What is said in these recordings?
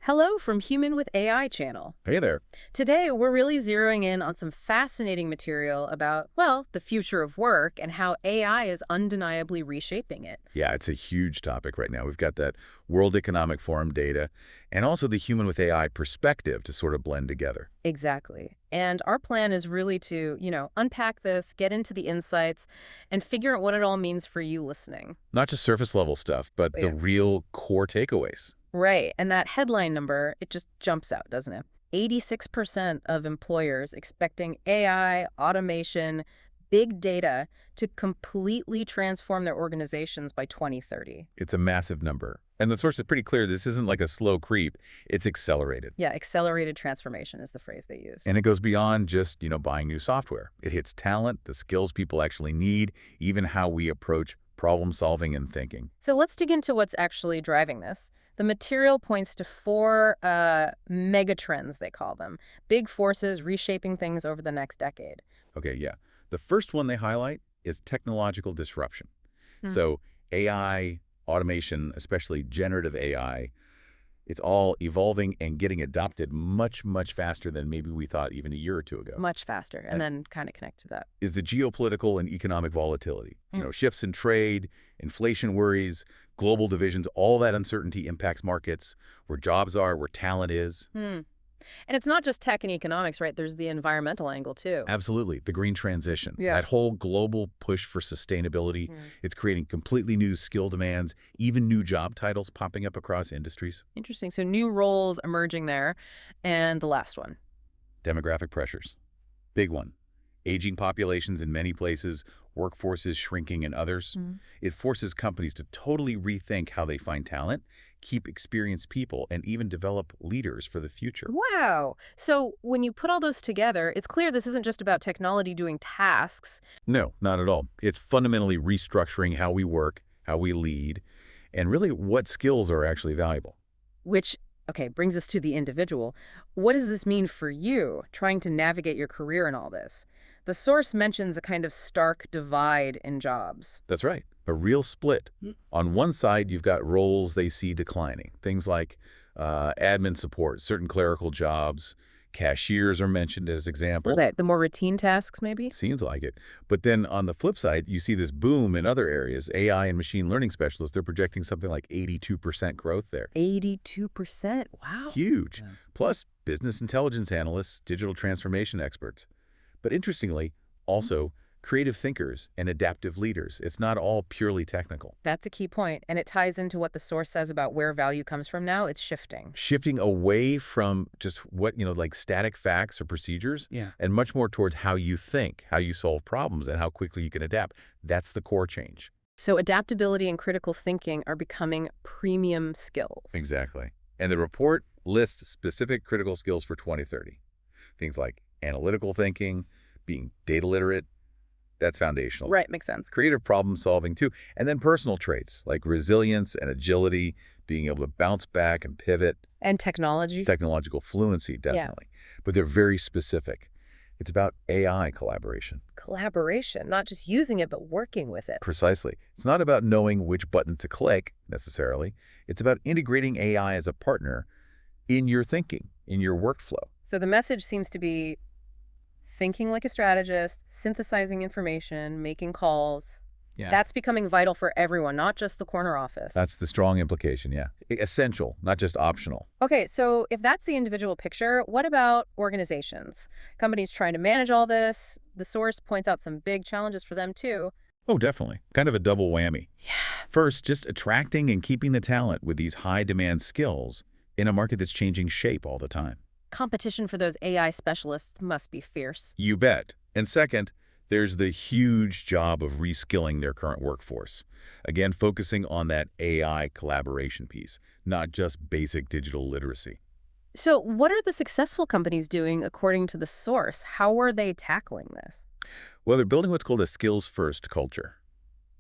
Hello from Human with AI channel. Hey there. Today, we're really zeroing in on some fascinating material about, well, the future of work and how AI is undeniably reshaping it. Yeah, it's a huge topic right now. We've got that World Economic Forum data and also the human with AI perspective to sort of blend together. Exactly. And our plan is really to, unpack this, get into the insights, and figure out what it all means for you listening. Not just surface level stuff, but the Yeah. real core takeaways. Right. And that headline number, it just jumps out, doesn't it? 86% of employers expecting AI, automation, big data to completely transform their organizations by 2030. It's a massive number. And the source is pretty clear. This isn't like a slow creep. It's accelerated. Yeah, accelerated transformation is the phrase they use. And it goes beyond just, buying new software. It hits talent, the skills people actually need, even how we approach problem solving and thinking. So let's dig into what's actually driving this. The material points to four mega trends, they call them. Big forces reshaping things over the next decade. Okay, yeah. The first one they highlight is technological disruption. So AI, automation, especially generative AI, it's all evolving and getting adopted much, much faster than maybe we thought even a year or two ago. Much faster, and then kind of connect to that. Is the geopolitical and economic volatility. Shifts in trade, inflation worries, global divisions, all that uncertainty impacts markets, where jobs are, where talent is. And it's not just tech and economics, right? There's the environmental angle, too. Absolutely. The green transition. Yeah. That whole global push for sustainability. It's creating completely new skill demands, even new job titles popping up across industries. Interesting. So new roles emerging there. And the last one. Demographic pressures. Big one. Aging populations in many places, workforces shrinking in others. It forces companies to totally rethink how they find talent, keep experienced people, and even develop leaders for the future. Wow. So when you put all those together, it's clear this isn't just about technology doing tasks. No, not at all. It's fundamentally restructuring how we work, how we lead, and really what skills are actually valuable. Which, okay, brings us to the individual. What does this mean for you, trying to navigate your career in all this? The source mentions a kind of stark divide in jobs. That's right. A real split. On one side, you've got roles they see declining. Things like admin support, certain clerical jobs, cashiers are mentioned as examples. The more routine tasks, maybe? Seems like it. But then on the flip side, you see this boom in other areas. AI and machine learning specialists, they're projecting something like 82% growth there. 82%? Wow. Huge. Plus, business intelligence analysts, digital transformation experts. But interestingly, also creative thinkers and adaptive leaders. It's not all purely technical. That's a key point, and it ties into what the source says about where value comes from now. It's shifting. Shifting away from just what, like static facts or procedures, and much more towards how you think, how you solve problems, and how quickly you can adapt. That's the core change. So adaptability and critical thinking are becoming premium skills. Exactly. And the report lists specific critical skills for 2030. Things like analytical thinking, being data literate, that's foundational. Right, makes sense. Creative problem solving too. And then personal traits like resilience and agility, being able to bounce back and pivot. And technology? Technological fluency, definitely. But they're very specific. It's about AI collaboration. Collaboration, not just using it, but working with it. Precisely. It's not about knowing which button to click, necessarily. It's about integrating AI as a partner in your thinking, in your workflow. So the message seems to be thinking like a strategist, synthesizing information, making calls. Yeah. That's becoming vital for everyone, not just the corner office. That's the strong implication, yeah. Essential, not just optional. Okay, so if that's the individual picture, what about organizations? Companies trying to manage all this. The source points out some big challenges for them, too. Oh, definitely. Kind of a double whammy. Yeah. First, just attracting and keeping the talent with these high-demand skills in a market that's changing shape all the time. Competition for those AI specialists must be fierce. You bet. And second, there's the huge job of reskilling their current workforce. Again, focusing on that AI collaboration piece, not just basic digital literacy. So what are the successful companies doing according to the source? How are they tackling this? Well, they're building what's called a skills-first culture,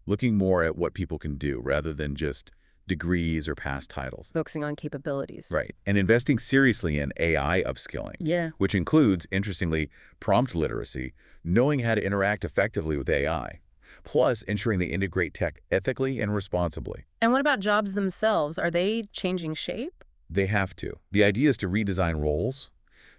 looking more at what people can do rather than just degrees or past titles. Focusing on capabilities. Right. And investing seriously in AI upskilling. Yeah. Which includes, interestingly, prompt literacy, knowing how to interact effectively with AI, plus ensuring they integrate tech ethically and responsibly. And what about jobs themselves? Are they changing shape? They have to. The idea is to redesign roles,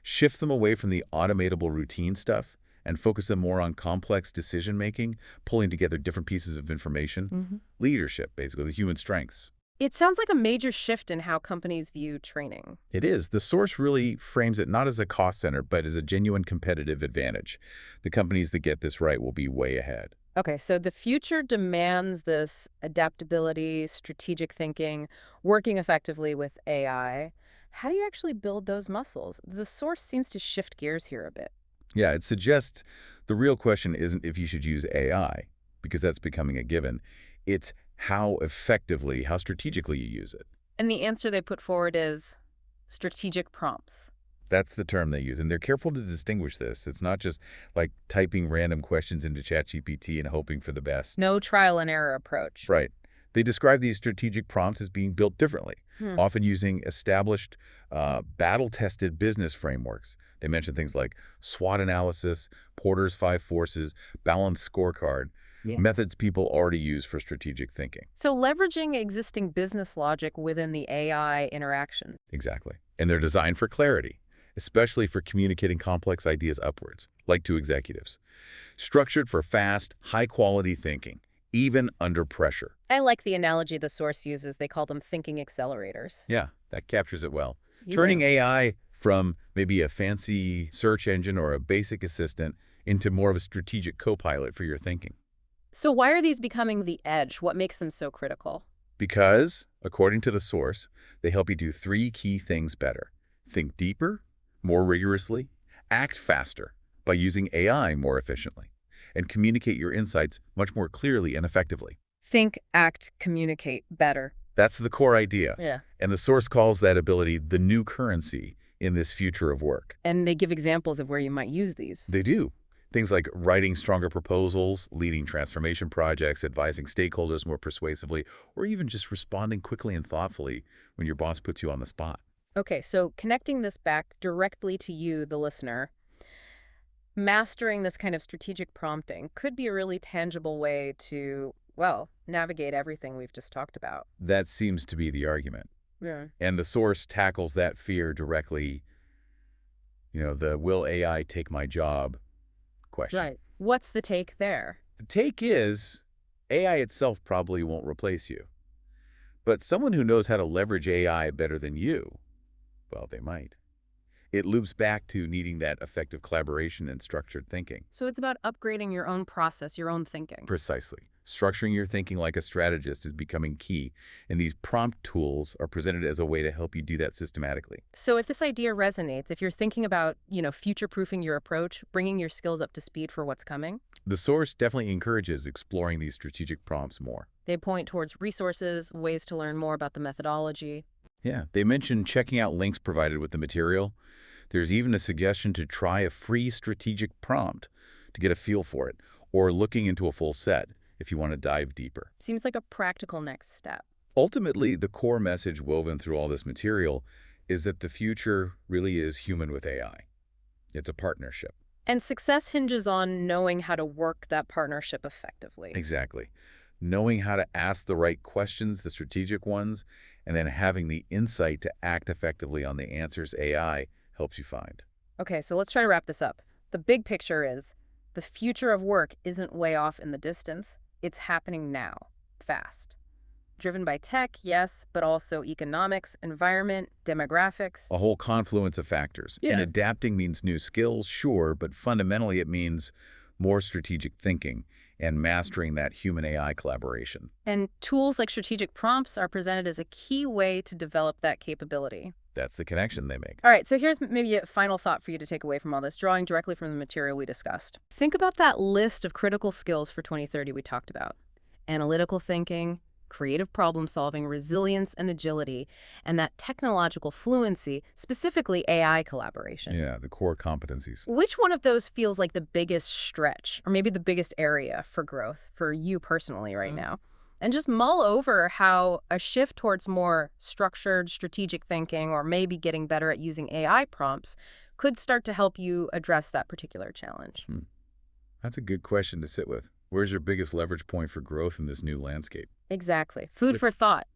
shift them away from the automatable routine stuff, and focus them more on complex decision-making, pulling together different pieces of information. Leadership, basically, the human strengths. It sounds like a major shift in how companies view training. It is. The source really frames it not as a cost center, but as a genuine competitive advantage. The companies that get this right will be way ahead. Okay, so the future demands this adaptability, strategic thinking, working effectively with AI. How do you actually build those muscles? The source seems to shift gears here a bit. Yeah, it suggests the real question isn't if you should use AI, because that's becoming a given. It's how effectively, how strategically you use it. And the answer they put forward is strategic prompts. That's the term they use, and they're careful to distinguish this. It's not just like typing random questions into ChatGPT and hoping for the best. No trial and error approach. Right. They describe these strategic prompts as being built differently, often using established, battle-tested business frameworks. They mention things like SWOT analysis, Porter's 5 forces, balanced scorecard, methods people already use for strategic thinking. So leveraging existing business logic within the AI interaction. Exactly. And they're designed for clarity, especially for communicating complex ideas upwards, like to executives. Structured for fast, high-quality thinking, even under pressure. I like the analogy the source uses. They call them thinking accelerators. Yeah, that captures it well. Turning AI from maybe a fancy search engine or a basic assistant into more of a strategic co-pilot for your thinking. So why are these becoming the edge? What makes them so critical? Because, according to the source, they help you do 3 key things better. Think deeper, more rigorously, act faster by using AI more efficiently, and communicate your insights much more clearly and effectively. Think, act, communicate better. That's the core idea. Yeah. And the source calls that ability the new currency in this future of work. And they give examples of where you might use these. They do. Things like writing stronger proposals, leading transformation projects, advising stakeholders more persuasively, or even just responding quickly and thoughtfully when your boss puts you on the spot. Okay, so connecting this back directly to you, the listener, mastering this kind of strategic prompting could be a really tangible way to, well, navigate everything we've just talked about. That seems to be the argument. Yeah. And the source tackles that fear directly, the will AI take my job question. Right. What's the take there? The take is AI itself probably won't replace you. But someone who knows how to leverage AI better than you, well, they might. It loops back to needing that effective collaboration and structured thinking. So it's about upgrading your own process, your own thinking. Precisely. Structuring your thinking like a strategist is becoming key, and these prompt tools are presented as a way to help you do that systematically. So if this idea resonates, if you're thinking about, future-proofing your approach, bringing your skills up to speed for what's coming, the source definitely encourages exploring these strategic prompts more. they point towards resources, ways to learn more about the methodology. Yeah, they mention checking out links provided with the material. There's even a suggestion to try a free strategic prompt to get a feel for it, or looking into a full set if you want to dive deeper. Seems like a practical next step. Ultimately, the core message woven through all this material is that the future really is human with AI. It's a partnership. And success hinges on knowing how to work that partnership effectively. Exactly. Knowing how to ask the right questions, the strategic ones, and then having the insight to act effectively on the answers AI helps you find. Okay, so let's try to wrap this up. The big picture is the future of work isn't way off in the distance. It's happening now, fast. Driven by tech, yes, but also economics, environment, demographics. A whole confluence of factors. Yeah. And adapting means new skills, sure, but fundamentally it means more strategic thinking and mastering that human-AI collaboration. And tools like strategic prompts are presented as a key way to develop that capability. That's the connection they make. All right, so here's maybe a final thought for you to take away from all this, drawing directly from the material we discussed. Think about that list of critical skills for 2030 we talked about. Analytical thinking, creative problem solving, resilience and agility, and that technological fluency, specifically AI collaboration. Yeah, the core competencies. Which one of those feels like the biggest stretch, or maybe the biggest area for growth for you personally right now? And just mull over how a shift towards more structured, strategic thinking, or maybe getting better at using AI prompts, could start to help you address that particular challenge. That's a good question to sit with. Where's your biggest leverage point for growth in this new landscape? Exactly. Food for thought.